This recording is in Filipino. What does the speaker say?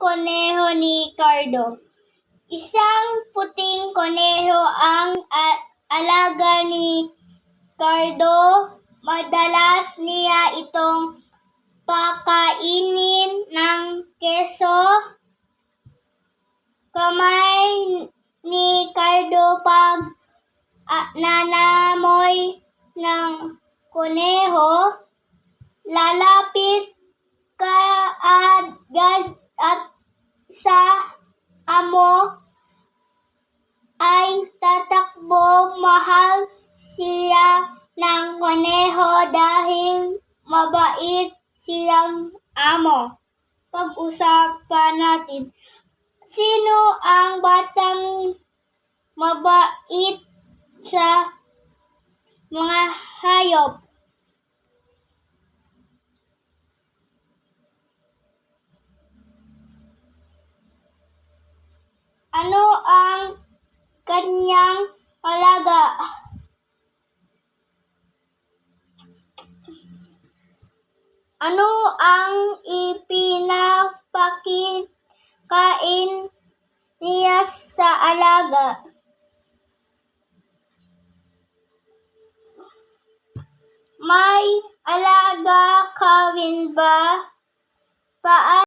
koneho ni Cardo. Isang puting koneho ang alaga ni Cardo. Madalas niya itong pakainin ng keso. Kamay ni Cardo pag nanamoy ng koneho, lalapit kaagad at sa amo ay tatakbo. Mahal siya ng koneho dahil mabait siyang amo. Pag-usapan natin, sino ang batang mabait sa mga hayop? Ano ang kanyang alaga? Ano ang ipinapakain niya sa alaga? May alaga ka rin ba?